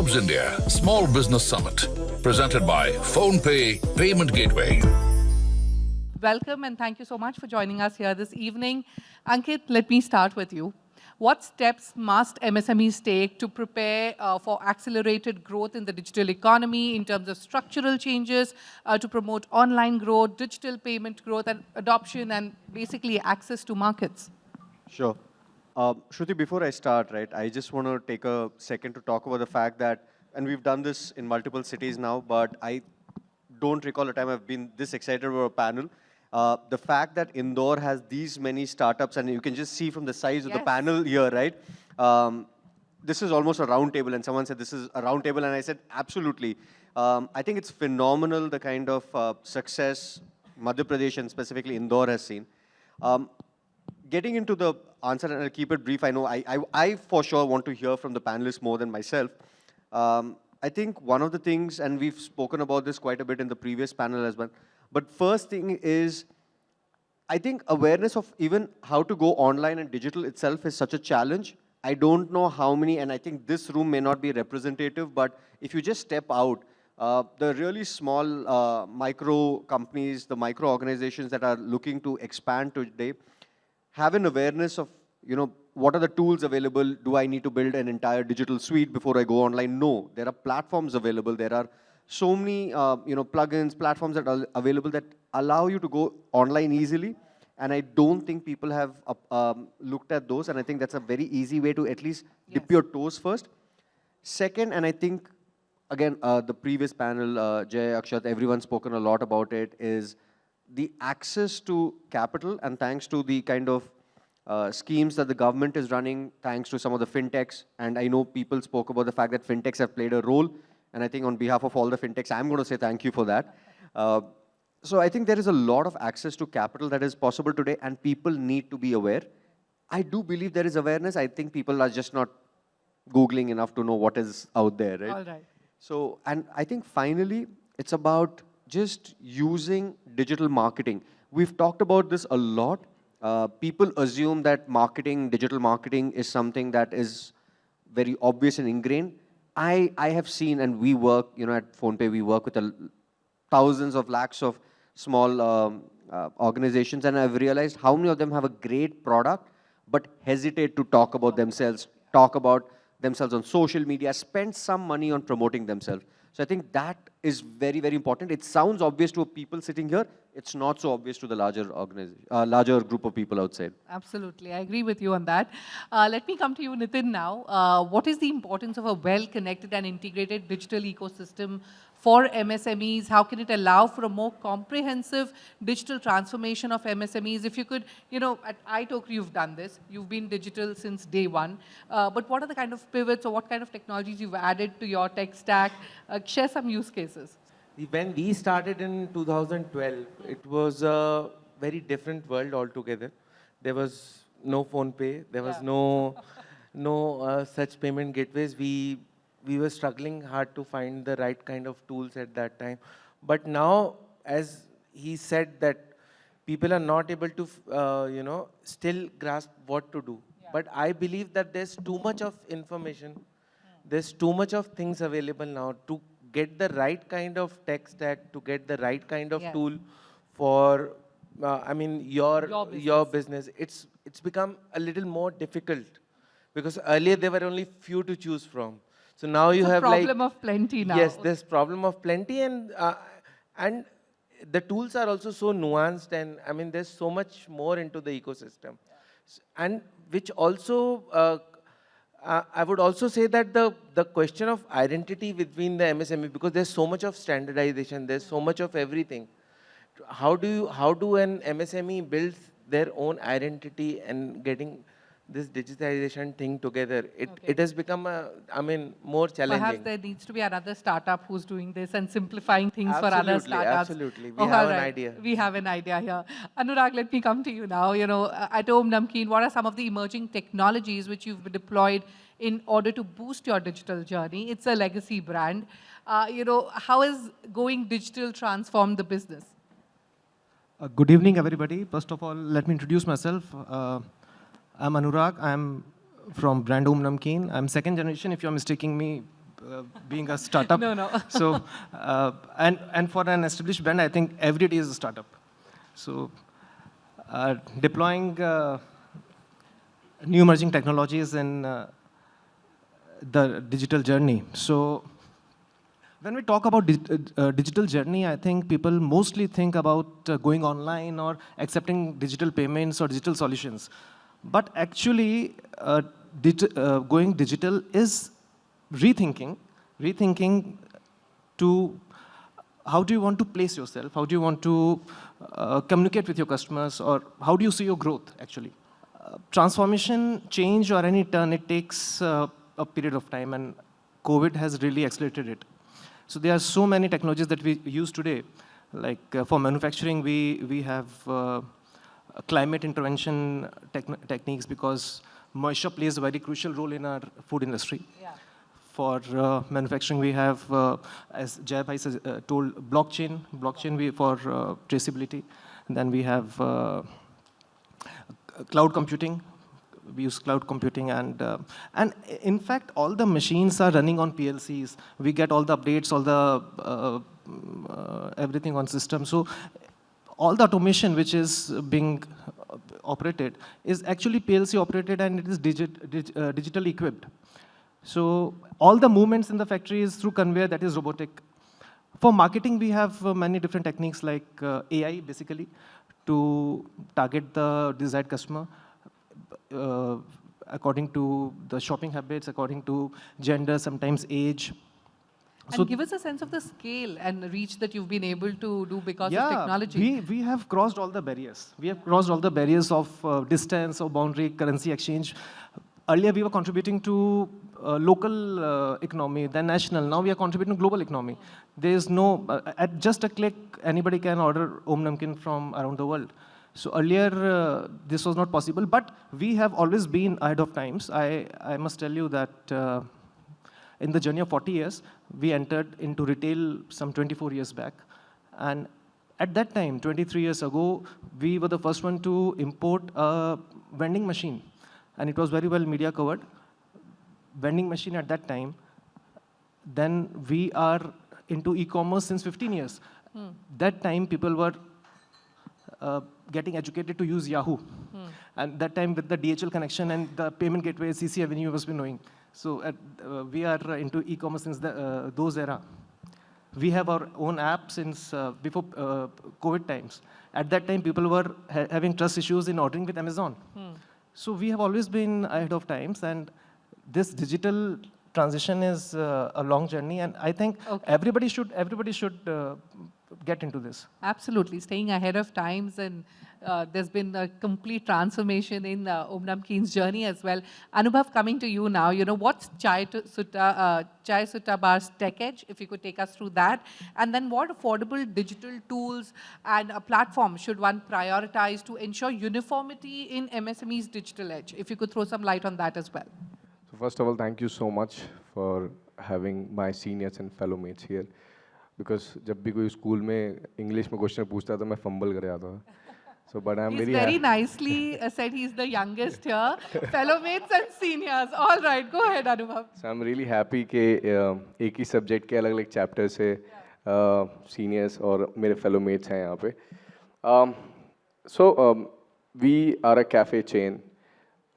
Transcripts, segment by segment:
Forbes India Small Business Summit, presented by PhonePe Payment Gateway. Welcome and thank you so much for joining us here this evening. Ankit, let me start with you. What steps must MSMEs take to prepare for accelerated growth in the digital economy in terms of structural changes to promote online growth, digital payment growth and adoption and basically access to markets? Sure. Shruti, before I start, right, I just want to take a second to talk about the fact that, and we've done this in multiple cities now, but I don't recall a time I've been this excited about a panel. The fact that Indore has these many startups, and you can just see from the size of the panel here, right? This is almost a round table, and someone said this is a round table, and I said absolutely. I think it's phenomenal the kind of success Madhya Pradesh and specifically Indore has seen. Getting into the answer, and I'll keep it brief. I know I for sure want to hear from the panelists more than myself. I think one of the things, and we've spoken about this quite a bit in the previous panel as well, but first thing is, I think awareness of even how to go online and digital itself is such a challenge. I don't know how many, and I think this room may not be representative, but if you just step out, the really small micro companies, the micro organizations that are looking to expand today, have an awareness of, what are the tools available? Do I need to build an entire digital suite before I go online? No, there are platforms available. There are so many, plugins, platforms that are available that allow you to go online easily. And I don't think people have looked at those. And I think that's a very easy way to at least dip your toes first. Second, and I think, again, the previous panel, Jay, Akshat, everyone's spoken a lot about it, is the access to capital, and thanks to the kind of schemes that the government is running, thanks to some of the fintechs, and I know people spoke about the fact that fintechs have played a role, and I think on behalf of all the fintechs, I'm going to say thank you for that. So I think there is a lot of access to capital that is possible today, and people need to be aware. I do believe there is awareness. I think people are just not Googling enough to know what is out there, right? All right. So, and I think finally, it's about just using digital marketing. We've talked about this a lot. People assume that marketing, digital marketing is something that is very obvious and ingrained. I have seen, and we work, at PhonePe, we work with thousands of lakhs of small organizations, and I've realized how many of them have a great product, but hesitate to talk about themselves on social media, spend some money on promoting themselves. So I think that is very, very important. It sounds obvious to people sitting here. It's not so obvious to the larger group of people outside. Absolutely. I agree with you on that. Let me come to you, Nitin, now. What is the importance of a well-connected and integrated digital ecosystem for MSMEs? How can it allow for a more comprehensive digital transformation of MSMEs? If you could, at iTalk, you've done this. You've been digital since day one. But what are the kind of pivots or what kind of technologies you've added to your tech stack? Share some use cases. When we started in 2012, it was a very different world altogether. There was no PhonePe. There was no such payment gateways. We were struggling hard to find the right kind of tools at that time. But now, as he said, that people are not able to, still grasp what to do. Yeah. But I believe that there's too much of information. There's too much of things available now to get the right kind of tech stack, to get the right kind of tool for, your business. It's become a little more difficult because earlier there were only few to choose from. So now you have problem of plenty now. Yes, there's problem of plenty, and the tools are also so nuanced, and there's so much more into the ecosystem, and which also. I would also say that the question of identity between the MSME, because there's so much of standardization, there's so much of everything. How do an MSME build their own identity and getting this digitization thing together? It has become more challenging. Perhaps there needs to be another startup who's doing this and simplifying things for other startups. Absolutely, we have an idea. We have an idea here. Anurag, let me come to you now. At Om Namkeen, what are some of the emerging technologies which you've deployed in order to boost your digital journey? It's a legacy brand. How has going digital transformed the business? Good evening, everybody. First of all, let me introduce myself. I'm Anurag. I'm from brand Om Namkeen. I'm second generation. If you're mistaking me being a startup. No. So, and for an established brand, I think every day is a startup. So, deploying new emerging technologies in the digital journey. So, when we talk about digital journey, I think people mostly think about going online or accepting digital payments or digital solutions. But actually, going digital is rethinking to how do you want to place yourself? How do you want to communicate with your customers? Or how do you see your growth, actually? Transformation, change, or any turn, it takes a period of time, and COVID has really accelerated it. So there are so many technologies that we use today. Like for manufacturing, we have climate intervention techniques because moisture plays a very crucial role in our food industry. Yeah. For manufacturing, we have, as Jai Bhai told, blockchain for traceability. And then we have cloud computing. We use cloud computing, and in fact, all the machines are running on PLCs. We get all the updates, all the everything on system. So all the automation which is being operated is actually PLC operated, and it is digitally equipped. So all the movements in the factory is through conveyor, that is robotic. For marketing, we have many different techniques like AI, basically, to target the desired customer. According to the shopping habits, according to gender, sometimes age. And give us a sense of the scale and reach that you've been able to do because of technology. Yeah, we have crossed all the barriers. We have crossed all the barriers of distance or boundary, currency exchange. Earlier, we were contributing to local economy, then national. Now we are contributing to global economy. There is no, at just a click, anybody can order Om Namkin from around the world. So earlier, this was not possible, but we have always been ahead of times. I must tell you that in the journey of 40 years, we entered into retail some 24 years back. And at that time, 23 years ago, we were the first one to import a vending machine. And it was very well media covered. Vending machine at that time. Then we are into e-commerce since 15 years. That time, people were getting educated to use Yahoo. And that time with the DHL connection and the payment gateway, CC Avenue was been knowing. So we are into e-commerce since those era. We have our own app since before COVID times. At that time, people were having trust issues in ordering with Amazon. So we have always been ahead of times, and this digital transition is a long journey, and I think everybody should get into this. Absolutely, staying ahead of times, and there's been a complete transformation in Om Namkeen's journey as well. Anubhav, coming to you now, what's Chai Sutta Bar's Tech Edge, if you could take us through that, and then what affordable digital tools and a platform should one prioritize to ensure uniformity in MSME's digital edge? If you could throw some light on that as well. So first of all, thank you so much for having my seniors and fellow mates here. Because जब भी कोई school में English में question पूछता था मैं fumble कर जाता था. So, but I'm very nicely said he's the youngest here. Fellow mates and seniors. All right, go ahead, Anubhav. So I'm really happy कि एक ही सब्जेक्ट के अलग-अलग चैप्टर से सीनियर्स और मेरे फेलो मेट्स हैं यहाँ पे. So we are a cafe chain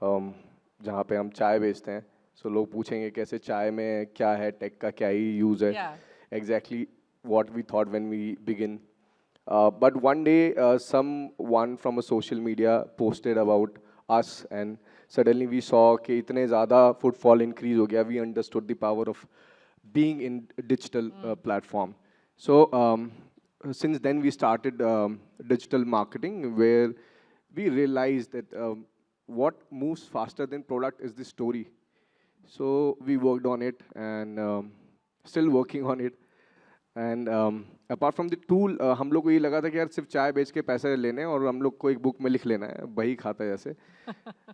जहाँ पे हम चाय बेचते हैं. So लोग पूछेंगे कैसे चाय में क्या है, टेक का क्या ही यूज़ है. Exactly what we thought when we begin. But one day, someone from a social media posted about us, and suddenly we saw कि इतने ज़्यादा footfall increase हो गया. We understood the power of being in digital platform. So since then we started digital marketing, where we realized that what moves faster than product is the story. So we worked on it and still working on it. And apart from the tool, हम लोग को ये लगा था कि यार सिर्फ चाय बेच के पैसे लेने और हम लोग को एक बुक में लिख लेना है, वही खाता है जैसे.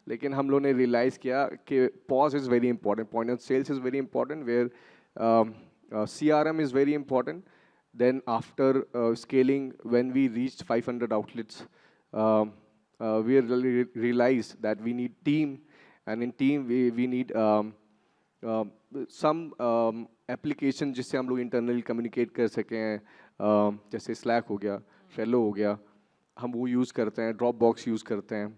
लेकिन हम लोग ने realize किया कि pause is very important, point of sales is very important, where CRM is very important. Then after scaling, when we reached 500 outlets, we realized that we need team, and in team we need some application जिससे हम लोग internally communicate कर सकें, जैसे slack हो गया, Trello हो गया, हम वो यूज़ करते हैं, ड्रॉप बॉक्स यूज़ करते हैं.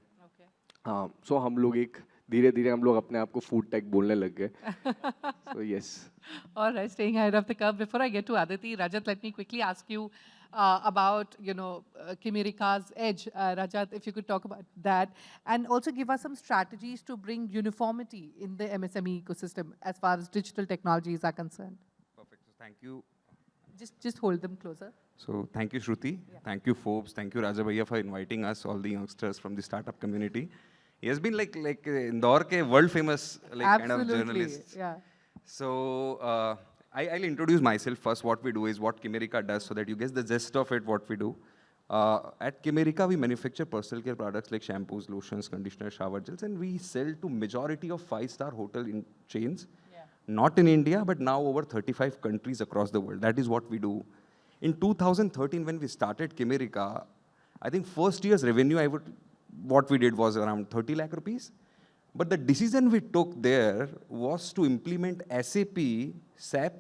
हाँ, सो हम लोग एक धीरे धीरे हम लोग अपने आप को फूड टेक बोलने लग गए. So yes. All right, staying ahead of the curve. Before I get to Aditi, Rajat, let me quickly ask you about, Kimerica's edge. Rajat, if you could talk about that and also give us some strategies to bring uniformity in the MSME ecosystem as far as digital technologies are concerned. Perfect. So thank you. Just hold them closer. So thank you, Shruti. Yeah. Thank you, Forbes. Thank you, Raja Bhaiya, for inviting us, all the youngsters from the startup community. He has been like Indore ke world famous kind of journalist. Yeah. So I'll introduce myself first. What we do is what Kimerica does, so that you get the gist of it. What we do at Kimerica, we manufacture personal care products like shampoos, lotions, conditioners, shower gels, and we sell to majority of 5-star hotel chains. Yeah. Not in India, but now over 35 countries across the world. That is what we do. In 2013, when we started Kimerica, I think first year's revenue, what we did was around 30 lakh rupees. But the decision we took there was to implement SAP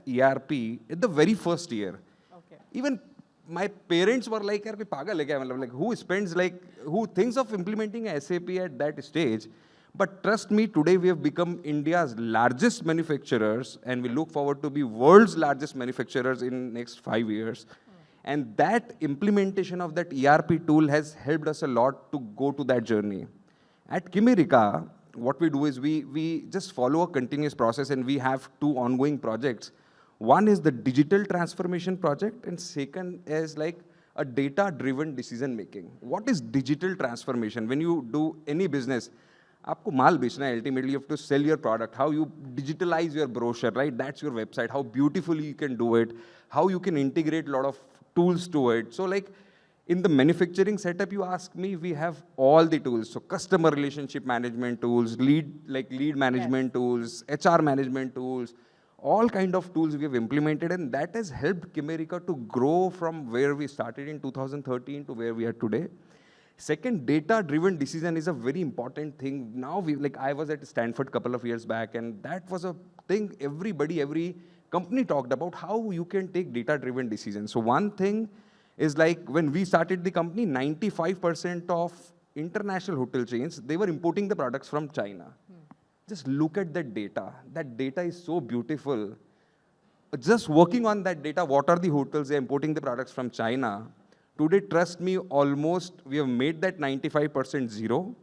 ERP at the very first year. Okay. Even my parents were like, "Yaar, koi pagal hai kya?" Like, who thinks of implementing SAP at that stage? But trust me, today we have become India's largest manufacturers, and we look forward to be world's largest manufacturers in next 5 years. And that implementation of that ERP tool has helped us a lot to go to that journey. At Kimerica, what we do is we just follow a continuous process, and we have 2 ongoing projects. One is the digital transformation project, and second is like a data-driven decision making. What is digital transformation? When you do any business, आपको माल बेचना है, ultimately you have to sell your product. How you digitalize your brochure, right? That's your website. How beautifully you can do it. How you can integrate a lot of tools to it. So like in the manufacturing setup, you ask me, we have all the tools. So customer relationship management tools, lead management tools, HR management tools, all kind of tools we have implemented, and that has helped Kimerica to grow from where we started in 2013 to where we are today. Second, data-driven decision is a very important thing. Now, I was at Stanford a couple of years back, and that was a thing every company talked about, how you can take data-driven decisions. So one thing is like when we started the company, 95% of international hotel chains, they were importing the products from China. Just look at that data. That data is so beautiful. Just working on that data, what are the hotels they're importing the products from China? Today, trust me, almost we have made that 95% zero,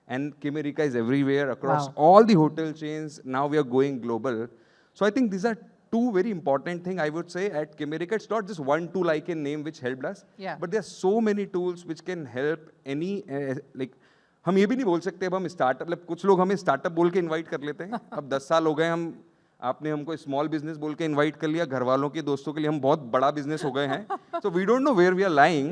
and Kimerica is everywhere across all the hotel chains. Now we are going global. So I think these are 2 very important things I would say at Kimerica. It's not just one tool I can name which helped us, but there are so many tools which can help any, हम ये भी नहीं बोल सकते अब हम startup, मतलब कुछ लोग हमें स्टार्टअप बोल के इनवाइट कर लेते हैं. अब 10 साल हो गए, आपने हमको स्मॉल बिजनेस बोल के इनवाइट कर लिया, घर वालों के दोस्तों के लिए हम बहुत बड़ा बिजनेस हो गए हैं. So we don't know where we are lying.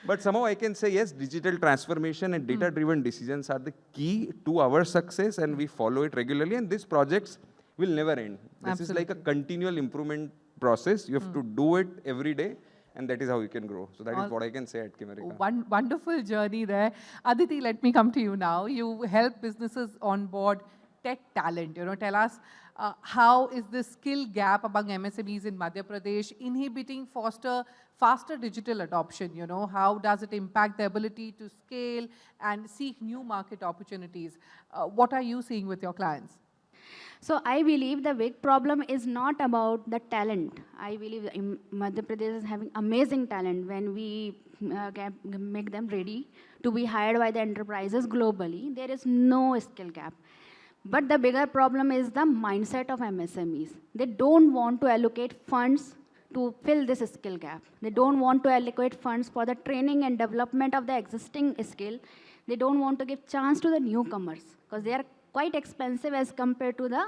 But somehow I can say yes, digital transformation and data-driven decisions are the key to our success, and we follow it regularly. And these projects will never end. This is like a continual improvement process. You have to do it every day, and that is how you can grow. So that is what I can say at Kimerica. Wonderful journey there. Aditi, let me come to you now. You help businesses onboard tech talent. Tell us how is the skill gap among MSMEs in Madhya Pradesh inhibiting faster digital adoption? How does it impact the ability to scale and seek new market opportunities? What are you seeing with your clients? So I believe the big problem is not about the talent. I believe Madhya Pradesh is having amazing talent when we make them ready to be hired by the enterprises globally. There is no skill gap. But the bigger problem is the mindset of MSMEs. They don't want to allocate funds to fill this skill gap. They don't want to allocate funds for the training and development of the existing skill. They don't want to give chance to the newcomers because they are quite expensive as compared to the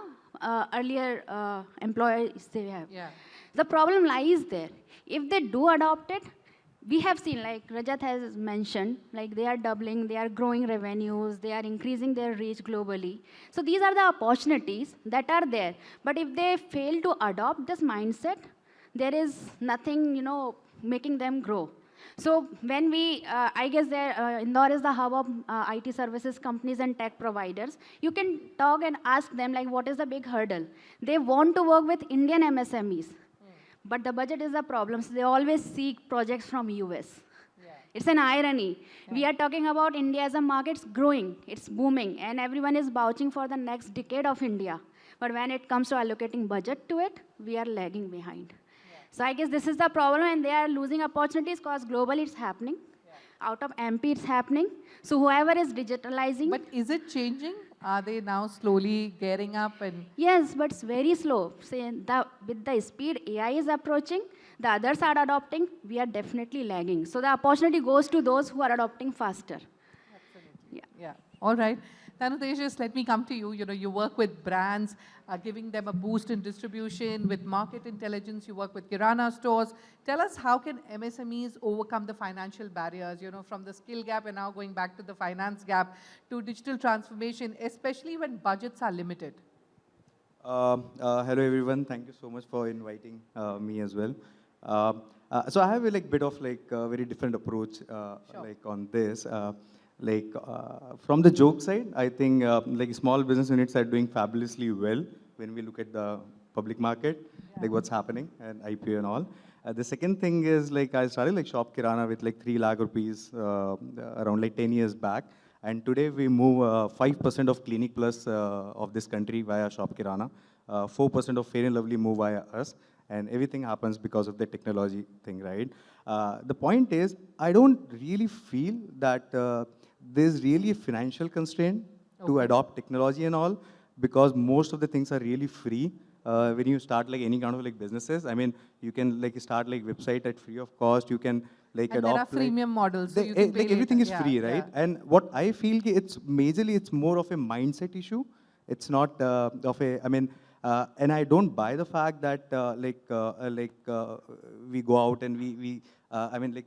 earlier employees they have. The problem lies there. If they do adopt it, we have seen, like Rajat has mentioned, like they are doubling, they are growing revenues, they are increasing their reach globally. So these are the opportunities that are there. But if they fail to adopt this mindset, there is nothing, making them grow. So when we, I guess there, Indore is the hub of IT services companies and tech providers. You can talk and ask them like, what is the big hurdle? They want to work with Indian MSMEs, but the budget is the problem. So they always seek projects from US. It's an irony. We are talking about India as a market, it's growing, it's booming, and everyone is vouching for the next decade of India. But when it comes to allocating budget to it, we are lagging behind. So I guess this is the problem, and they are losing opportunities because globally it's happening. Out of MP, it's happening. So whoever is digitalizing. But is it changing? Are they now slowly gearing up and? Yes, but it's very slow. Say with the speed AI is approaching, the others are adopting, we are definitely lagging. So the opportunity goes to those who are adopting faster. Yeah. All right. Tanutejas, let me come to you. You know, you work with brands, giving them a boost in distribution. With market intelligence, you work with Kirana stores. Tell us, how can MSMEs overcome the financial barriers, you know, from the skill gap and now going back to the finance gap to digital transformation, especially when budgets are limited? Hello everyone. Thank you so much for inviting me as well. So I have a bit of a very different approach on this. From the joke side, I think small business units are doing fabulously well when we look at the public market, what's happening and IPO and all. The second thing is I started Shop Kirana with 3 lakh rupees around 10 years back. And today we move 5% of Clinic Plus of this country via Shop Kirana. 4% of Fair and Lovely move via us. And everything happens because of the technology thing, right? The point is, I don't really feel that there's really a financial constraint to adopt technology and all, because most of the things are really free. When you start any kind of businesses, I mean, you can start website at free of cost. You can and adopt there are freemium models. So you can pay everything later. is free, right? And what I feel it's majorly it's more of a mindset issue. It's not of a, I mean, and I don't buy the fact that we go out and we I mean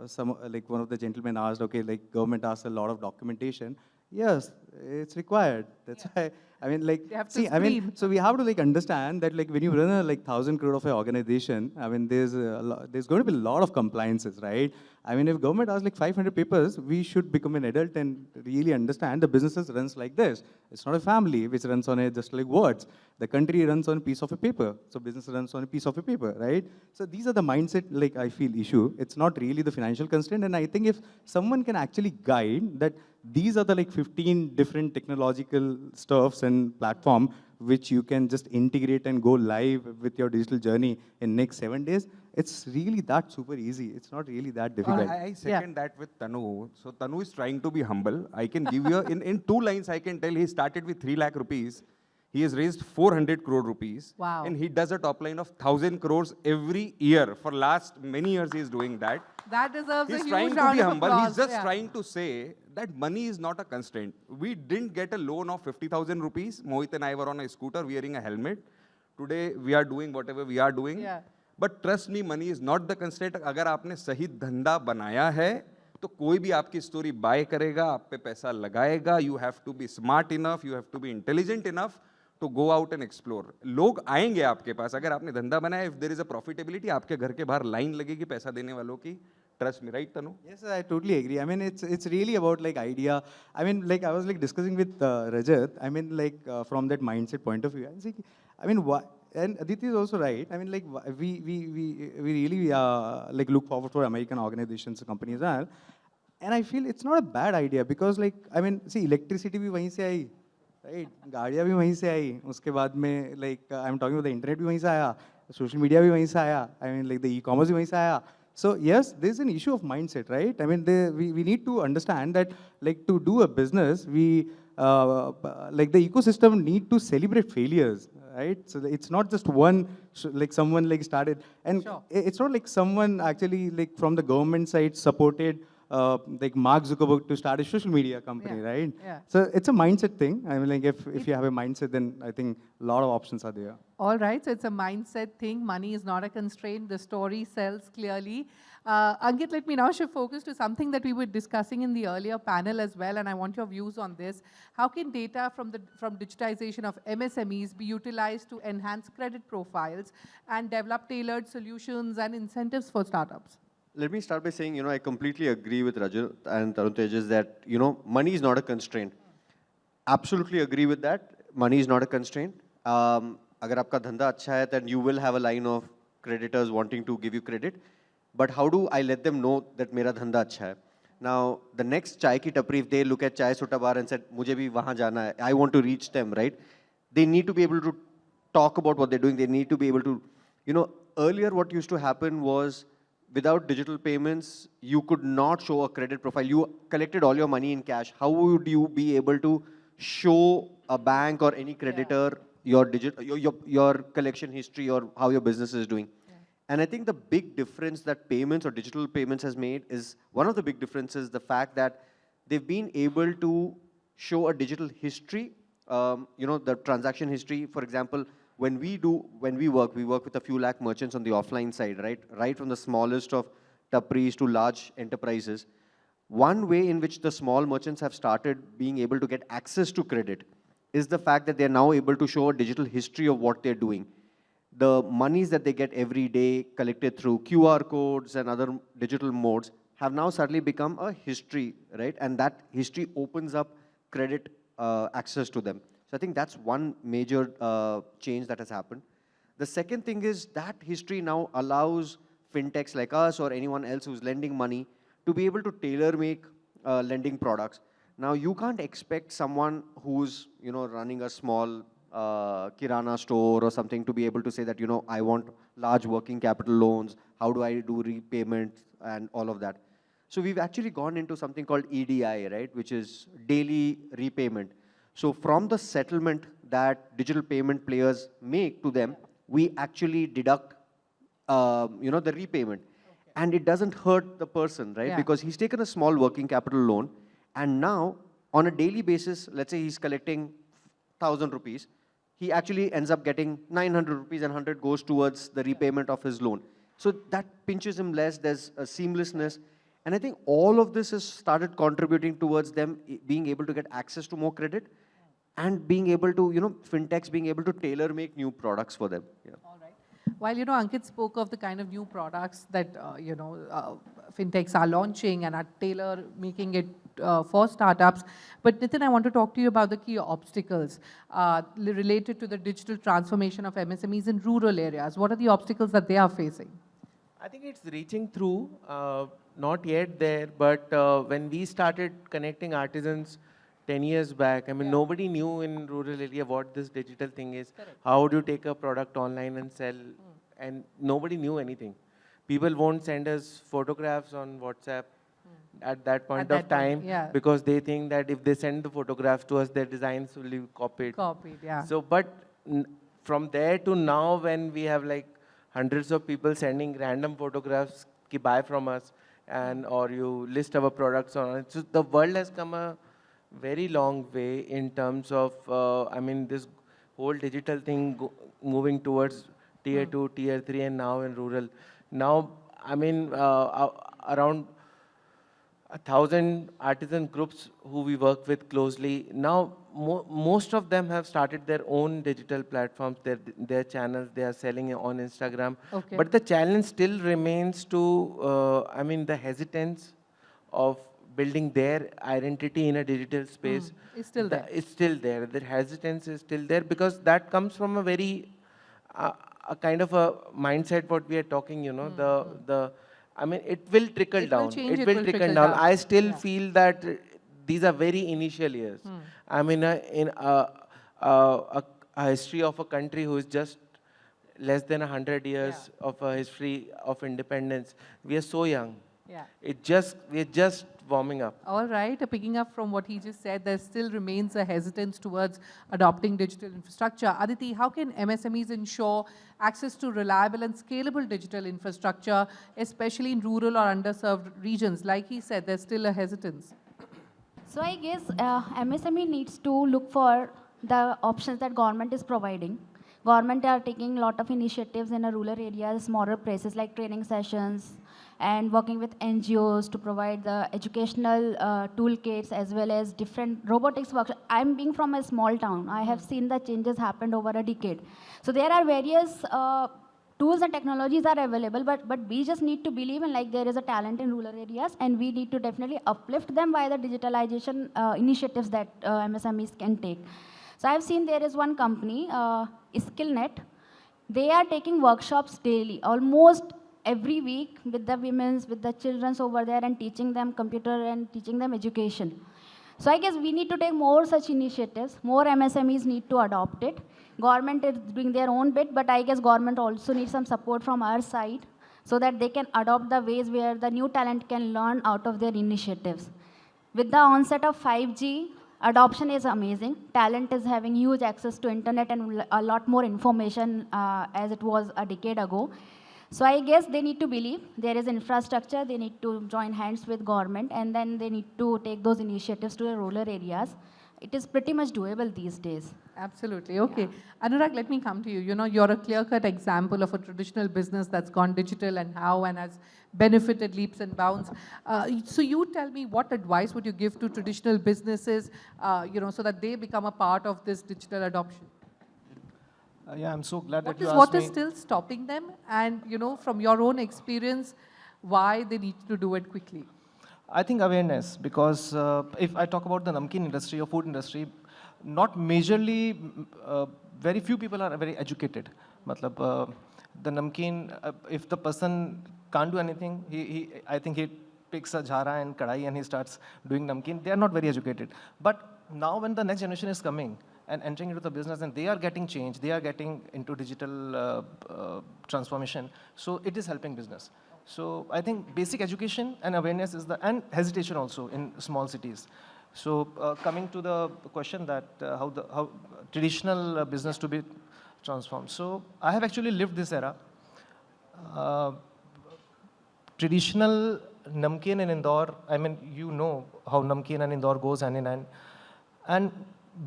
some one of the gentlemen asked, okay, government asks a lot of documentation. Yes, it's required. That's why. I mean, see, I mean, so we have to understand that when you run a 1,000 crore of an organization, I mean, there's going to be a lot of compliances, right? I mean, if government asks 500 papers, we should become an adult and really understand the businesses runs like this. It's not a family which runs on just words. The country runs on a piece of a paper. So business runs on a piece of a paper, right? So these are the mindset, I feel, issue. It's not really the financial constraint. And I think if someone can actually guide that these are the 15 different technological stuffs and platform which you can just integrate and go live with your digital journey in next 7 days, it's really that super easy. It's not really that difficult. I second that with Tanu. So Tanu is trying to be humble. I can give you, in 2 lines, I can tell he started with 3 lakh rupees. He has raised 400 crore rupees. Wow. And he does a top line of 1,000 crores every year. For last many years, he is doing that. That deserves a He's huge trying to round be of humble. applause. He's just trying to say that money is not a constraint. We didn't get a loan of 50,000 rupees. Mohit and I were on a scooter wearing a helmet. Today, we are doing whatever we are doing. Yeah. But trust me, money is not the constraint. अगर आपने सही धंधा बनाया है, तो कोई भी आपकी story buy करेगा, आप पे पैसा लगाएगा. You have to be smart enough. You have to be intelligent enough to go out and explore. लोग आएंगे आपके पास. अगर आपने धंधा बनाया, if there is a profitability, आपके घर के बाहर line लगेगी पैसा देने वालों की. Trust me, right, Tanu? Yes, I totally agree. I mean, it's really about idea. I mean, I was discussing with Rajat. I mean, from that mindset point of view. I mean, and Aditi is also right. I mean, we really look forward for American organizations, companies, and I feel it's not a bad idea because I mean, see, electricity भी वहीं से आई, right? गाड़ियाँ भी वहीं से आई. उसके बाद में I'm talking about the internet भी वहीं से आया, social media भी वहीं से आया. I mean, the e-commerce भी वहीं से आया. So yes, there's an issue of mindset, right? I mean, we need to understand that to do a business, we the ecosystem need to celebrate failures, right? So it's not just one, someone started, and it's not someone actually from the government side supported Mark Zuckerberg to start a social media company, right? Yeah. So it's a mindset thing. I mean, if you have a mindset, then I think a lot of options are there. All right, so it's a mindset thing. Money is not a constraint. The story sells clearly. Ankit, let me now shift focus to something that we were discussing in the earlier panel as well, and I want your views on this. How can data from digitization of MSMEs be utilized to enhance credit profiles and develop tailored solutions and incentives for startups? Let me start by saying, I completely agree with Rajat and Tarun Tejas that, money is not a constraint. Absolutely agree with that. Money is not a constraint. अगर आपका धंधा अच्छा है, then you will have a line of creditors wanting to give you credit. But how do I let them know that मेरा धंधा अच्छा है? Now, the next चाय की टपरी, if they look at Chai Sutta Bar and said, मुझे भी वहाँ जाना है, I want to reach them, right? They need to be able to talk about what they're doing. They need to be able to, earlier what used to happen was without digital payments, you could not show a credit profile. You collected all your money in cash. How would you be able to show a bank or any creditor your collection history or how your business is doing? And I think the big difference that payments or digital payments has made is one of the big differences, the fact that they've been able to show a digital history, the transaction history. For example, when we work with a few lakh merchants on the offline side, right? Right from the smallest of tapris to large enterprises. One way in which the small merchants have started being able to get access to credit is the fact that they're now able to show a digital history of what they're doing. The monies that they get every day collected through QR codes and other digital modes have now suddenly become a history, right? And that history opens up credit access to them. So I think that's one major change that has happened. The second thing is that history now allows fintechs like us or anyone else who's lending money to be able to tailor-make lending products. Now, you can't expect someone who's running a small kirana store or something to be able to say that, I want large working capital loans, how do I do repayment and all of that. So we've actually gone into something called EDI, right, which is daily repayment. So from the settlement that digital payment players make to them, we actually deduct, the repayment. Okay. And it doesn't hurt the person, right? Yeah. Because he's taken a small working capital loan, and now on a daily basis, let's say he's collecting 1,000 rupees, he actually ends up getting 900 rupees and 100 goes towards the repayment of his loan. So that pinches him less, there's a seamlessness. And I think all of this has started contributing towards them being able to get access to more credit and being able to, fintechs being able to tailor make new products for them. Yeah. All right. While, Ankit spoke of the kind of new products that, fintechs are launching and are tailor making it for startups. But Nitin, I want to talk to you about the key obstacles related to the digital transformation of MSMEs in rural areas. What are the obstacles that they are facing? I think it's reaching through, not yet there, but when we started connecting artisans 10 years back, I mean, nobody knew in rural area what this digital thing is. Correct. How do you take a product online and sell? And nobody knew anything. People won't send us photographs on WhatsApp at that point of time because they think that if they send the photographs to us, their designs will be copied. Yeah. So, but from there to now, when we have like hundreds of people sending random photographs ki buy from us, and or you list our products on it. So the world has come a very long way in terms of, I mean, this whole digital thing moving towards tier 2, tier 3, and now in rural. Now, I mean, around 1,000 artisan groups who we work with closely. Now, most of them have started their own digital platforms, their channels, they are selling on Instagram. Okay. But the challenge still remains to, I mean, the hesitance of building their identity in a digital space. It's still there. It's still there. The hesitance is still there because that comes from a very, a kind of a mindset what we are talking, I mean, it will trickle down. It will trickle down. I still feel that these are very initial years. I mean, in a history of a country who is just less than 100 years of a history of independence. We are so young. Yeah. We're just warming up. All right. Picking up from what he just said, there still remains a hesitance towards adopting digital infrastructure. Aditi, how can MSMEs ensure access to reliable and scalable digital infrastructure, especially in rural or underserved regions? Like he said, there's still a hesitance. So I guess MSME needs to look for the options that government is providing. Government are taking a lot of initiatives in a rural areas, smaller places like training sessions, and working with NGOs to provide the educational toolkits as well as different robotics workshops. I'm being from a small town. I have seen the changes happened over a decade. So there are various tools and technologies are available, but we just need to believe in like there is a talent in rural areas, and we need to definitely uplift them by the digitalization initiatives that MSMEs can take. So I've seen there is one company, SkillNet. They are taking workshops daily, almost every week with the women's, with the children's over there and teaching them computer and teaching them education. So I guess we need to take more such initiatives. More MSMEs need to adopt it. Government is doing their own bit, but I guess government also needs some support from our side so that they can adopt the ways where the new talent can learn out of their initiatives. With the onset of 5G, adoption is amazing. Talent is having huge access to internet and a lot more information as it was a decade ago. So I guess they need to believe there is infrastructure, they need to join hands with government, and then they need to take those initiatives to the rural areas. It is pretty much doable these days. Absolutely. Okay. Anurag, let me come to you. You know, you're a clear-cut example of a traditional business that's gone digital and has benefited leaps and bounds. So you tell me, what advice would you give to traditional businesses, so that they become a part of this digital adoption? Yeah, I'm so glad that you What asked is me. still stopping them? And, from your own experience, why they need to do it quickly? I think awareness, because if I talk about the namkeen industry or food industry, not majorly, very few people are very educated. Matlab, the namkeen, if the person can't do anything, I think he picks a jhara and kadai and he starts doing namkeen. They are not very educated. But now when the next generation is coming and entering into the business and they are getting change, they are getting into digital transformation, so it is helping business. So I think basic education and awareness is and hesitation also in small cities. So coming to the question that how traditional business to be transformed. So I have actually lived this era. Traditional namkeen in Indore, I mean, you know how namkeen and Indore goes hand in hand. And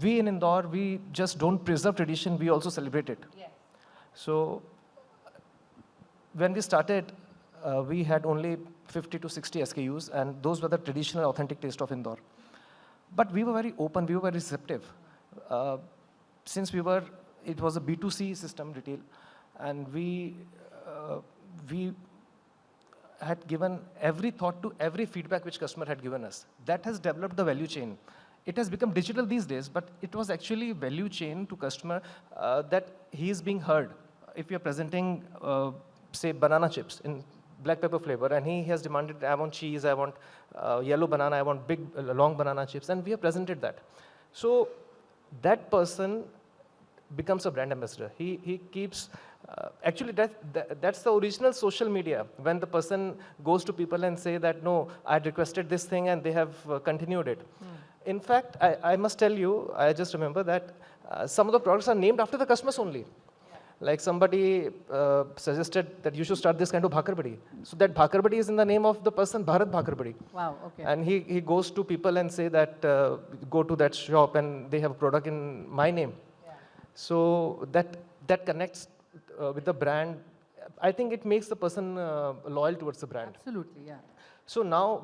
we in Indore, we just don't preserve tradition, we also celebrate it. Yes. So when we started, we had only 50 to 60 SKUs, and those were the traditional authentic taste of Indore. But we were very open, we were very receptive. Since it was a B2C system, retail, and we had given every thought to every feedback which customer had given us. That has developed the value chain. It has become digital these days, but it was actually value chain to customer that he is being heard. If you're presenting, say, banana chips in black pepper flavor, and he has demanded, I want cheese, I want yellow banana, I want big, long banana chips, and we have presented that. So that person becomes a brand ambassador. He keeps, actually that's the original social media, when the person goes to people and say that, no, I had requested this thing and they have continued it. In fact, I must tell you, I just remember that some of the products are named after the customers only. Like somebody suggested that you should start this kind of bhakar badi. So that bhakar badi is in the name of the person, Bharat Bhakar Badi. Wow, okay. And he goes to people and say that, go to that shop and they have a product in my name. Yeah. So that connects with the brand. I think it makes the person loyal towards the brand. Absolutely, yeah. So now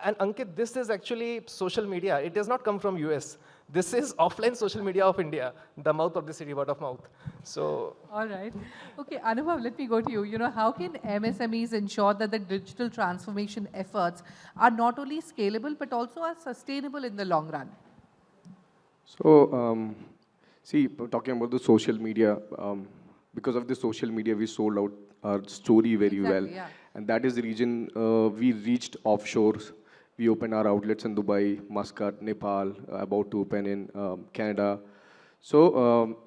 and Ankit, this is actually social media. It does not come from US. This is offline social media of India, the mouth of the city, word of mouth. So. All right. Okay, Anubhav, let me go to you. How can MSMEs ensure that the digital transformation efforts are not only scalable, but also are sustainable in the long run? So, see, talking about the social media, because of the social media, we sold out our story very well. Yeah. And that is the reason we reached offshores. We opened our outlets in Dubai, Muscat, Nepal, about to open in Canada. So,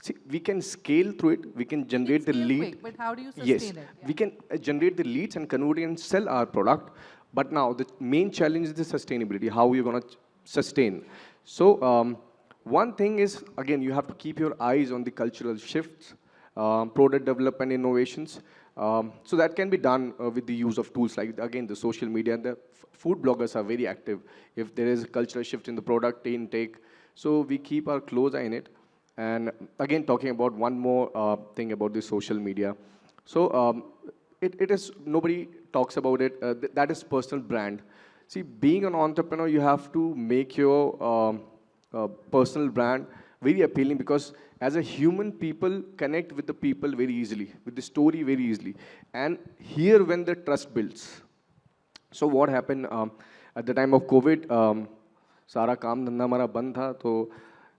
see, we can scale through it. We can generate the lead. Quick, but how do you sustain Yes, it? Yeah. we can generate the leads and convert it and sell our product. But now the main challenge is the sustainability. How you're going to sustain. So, one thing is, again, you have to keep your eyes on the cultural shifts, product development innovations. So that can be done with the use of tools like, again, the social media. And the food bloggers are very active. If there is a cultural shift in the product intake, so we keep our close eye in it. And again, talking about one more thing about the social media. So it is, nobody talks about it. That is personal brand. See, being an entrepreneur, you have to make your personal brand very appealing because as a human, people connect with the people very easily, with the story very easily. And here when the trust builds. So what happened at the time of COVID, सारा काम धंधा हमारा बंद था, तो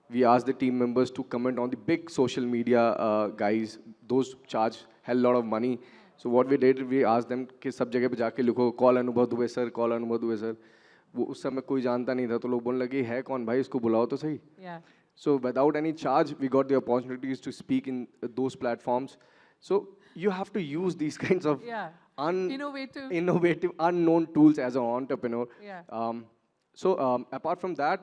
we asked the team members to comment on the big social media guys. Those charge hell lot of money. So what we did, we asked them कि सब जगह पे जाके लिखो कॉल अनुभव दुबे सर, कॉल अनुभव दुबे सर. वो उस समय कोई जानता नहीं था, तो लोग बोलने लगे है कौन भाई, इसको बुलाओ तो सही. Yeah. So without any charge, we got the opportunities to speak in those platforms. So you have to use these kinds of Yeah. innovative, unknown tools as an entrepreneur. Yeah. Apart from that,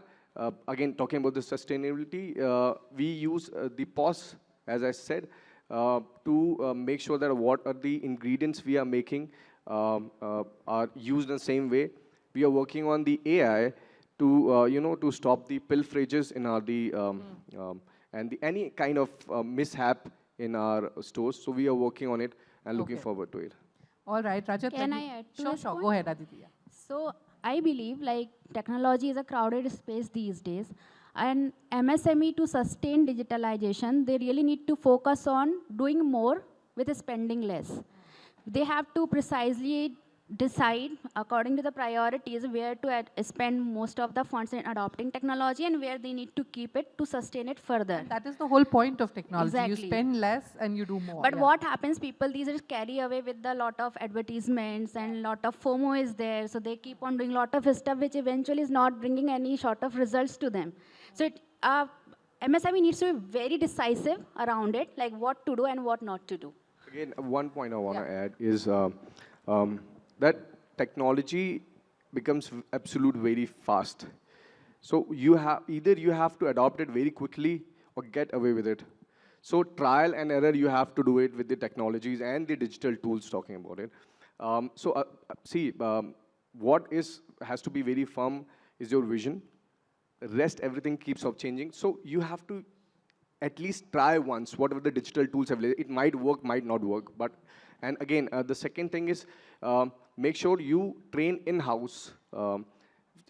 again, talking about the sustainability, we use the POS, as I said, to make sure that what are the ingredients we are making are used in the same way. We are working on the AI to to stop the pilferages in our any kind of mishap in our stores. So we are working on it and looking forward to it. All right, Rajat. Can I add to Sure, this sure. point? Go ahead, Aditi. Yeah. So I believe like technology is a crowded space these days. And MSME to sustain digitalization, they really need to focus on doing more with spending less. They have to precisely decide according to the priorities where to spend most of the funds in adopting technology and where they need to keep it to sustain it further. And that is the whole point of technology. Exactly. You spend less and you do more. But Yeah. what happens, people these days carry away with a lot of advertisements and lot of FOMO is there. So they keep on doing a lot of stuff which eventually is not bringing any sort of results to them. So MSME needs to be very decisive around it, like what to do and what not to do. Again, one point I want to add is that technology becomes absolute very fast. So you have to adopt it very quickly or get away with it. So trial and error, you have to do it with the technologies and the digital tools talking about it. What has to be very firm is your vision. Rest, everything keeps up changing. So you have to at least try once, whatever the digital tools have. It might work, might not work. And again, the second thing is make sure you train in-house.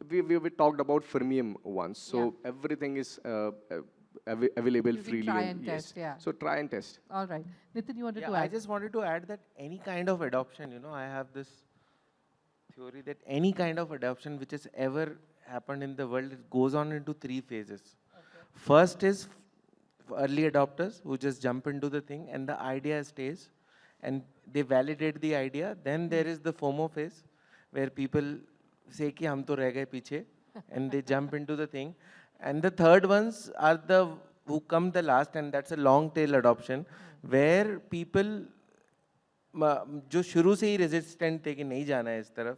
We talked about freemium once. So everything is available You can freely. try and test, yeah. So try and test. All right. Nitin, you wanted Yeah, to I add? just wanted to add that any kind of adoption, I have this theory that any kind of adoption which has ever happened in the world, it goes on into 3 phases. Okay. First is early adopters who just jump into the thing and the idea stays and they validate the idea. Then there is the FOMO phase where people say ki hum to reh gaye piche and they jump into the thing. And the third ones are the who come the last, and that's a long tail adoption where people जो शुरू से ही resistant थे कि नहीं जाना है इस तरफ,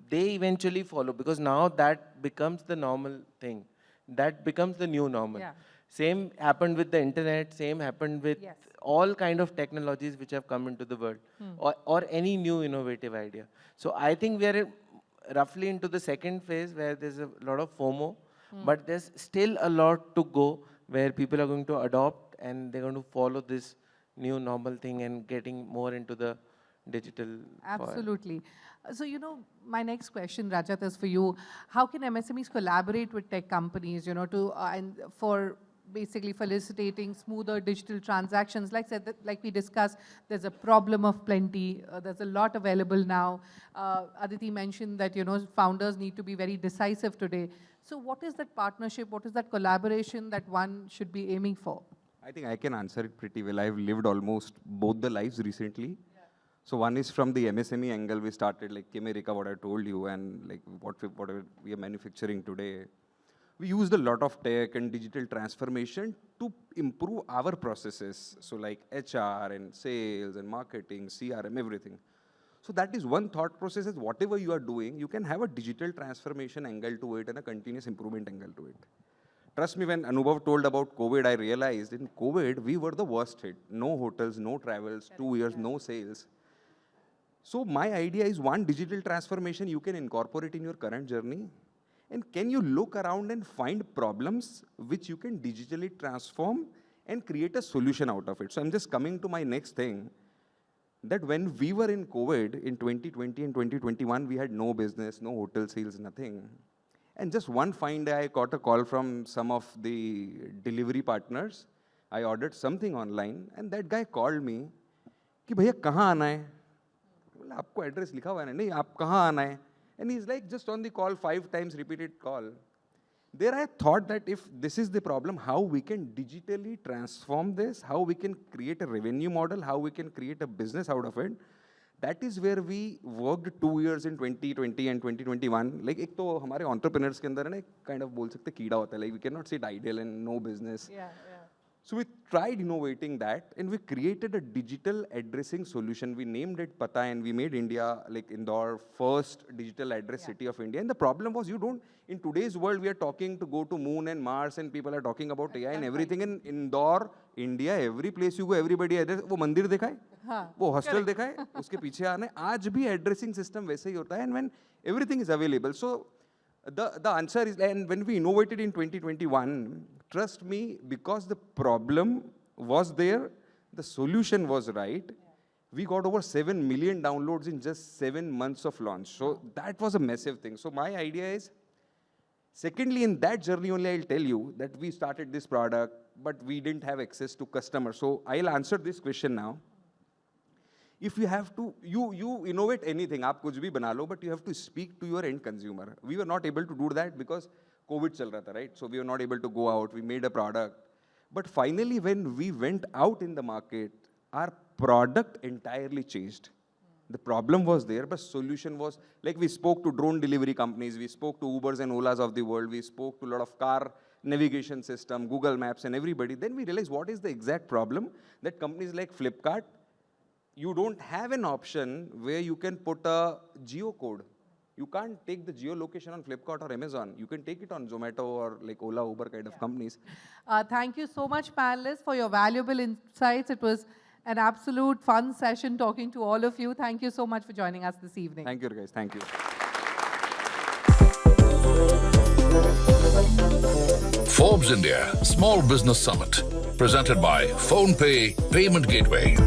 they eventually follow because now that becomes the normal thing. That becomes the new normal. Yeah. Same happened with the internet, same happened with all kind of technologies which have come into the world or any new innovative idea. So I think we are roughly into the second phase where there's a lot of FOMO, but there's still a lot to go where people are going to adopt and they're going to follow this new normal thing and getting more into the digital. Absolutely. So, my next question, Rajat, is for you. How can MSMEs collaborate with tech companies, and for basically facilitating smoother digital transactions? Like we discussed, there's a problem of plenty. There's a lot available now. Aditi mentioned that, founders need to be very decisive today. So what is that partnership? What is that collaboration that one should be aiming for? I think I can answer it pretty well. I've lived almost both the lives recently. So one is from the MSME angle. We started like America, what I told you, and like whatever we are manufacturing today. We used a lot of tech and digital transformation to improve our processes. So like HR and sales and marketing, CRM, everything. So that is one thought process is whatever you are doing, you can have a digital transformation angle to it and a continuous improvement angle to it. Trust me, when Anubhav told about COVID, I realized in COVID, we were the worst hit. No hotels, no travels, 2 years, no sales. So my idea is one digital transformation you can incorporate in your current journey. And can you look around and find problems which you can digitally transform and create a solution out of it? So I'm just coming to my next thing, that when we were in COVID in 2020 and 2021, we had no business, no hotel sales, nothing. And just one fine day, I got a call from some of the delivery partners. I ordered something online, and that guy called me, कि भैया कहाँ आना है? बोला आपको address लिखा हुआ है ना? नहीं, आप कहाँ आना है? And he's like just on the call 5 times repeated call. There I thought that if this is the problem, how we can digitally transform this, how we can create a revenue model, how we can create a business out of it. That is where we worked 2 years in 2020 and 2021. Like एक तो हमारे entrepreneurs के अंदर है ना kind of बोल सकते कीड़ा होता है. Like we cannot sit idle and no business. Yeah. So we tried innovating that, and we created a digital addressing solution. We named it Pata, and we made India, like Indore, first digital address city of India. And the problem was, in today's world, we are talking to go to moon and Mars, and people are talking about AI and everything. In Indore, India, every place you go, everybody address. वो मंदिर देखा है, वो hostel देखा है, उसके पीछे आने. आज भी addressing system वैसे ही होता है, and when everything is available. So the answer is, and when we innovated in 2021, trust me, because the problem was there, the solution was right, we got over 7 million downloads in just 7 months of launch. So that was a massive thing. So my idea is, secondly, in that journey only, I'll tell you that we started this product, but we didn't have access to customers. So I'll answer this question now. If you have to, you innovate anything, आप कुछ भी बना लो, but you have to speak to your end consumer. We were not able to do that because COVID चल रहा था, right? So we were not able to go out. We made a product. But finally, when we went out in the market, our product entirely changed. The problem was there, but solution was, like we spoke to drone delivery companies, we spoke to Ubers and Olas of the world, we spoke to a lot of car navigation system, Google Maps and everybody. Then we realized what is the exact problem that companies like Flipkart, you don't have an option where you can put a geocode. You can't take the geolocation on Flipkart or Amazon. You can take it on Zomato or like Ola, Uber kind of companies. Thank you so much, panelists, for your valuable insights. It was an absolute fun session talking to all of you. Thank you so much for joining us this evening. Thank you, guys. Thank you. Forbes India Small Business Summit, presented by PhonePe Payment Gateway.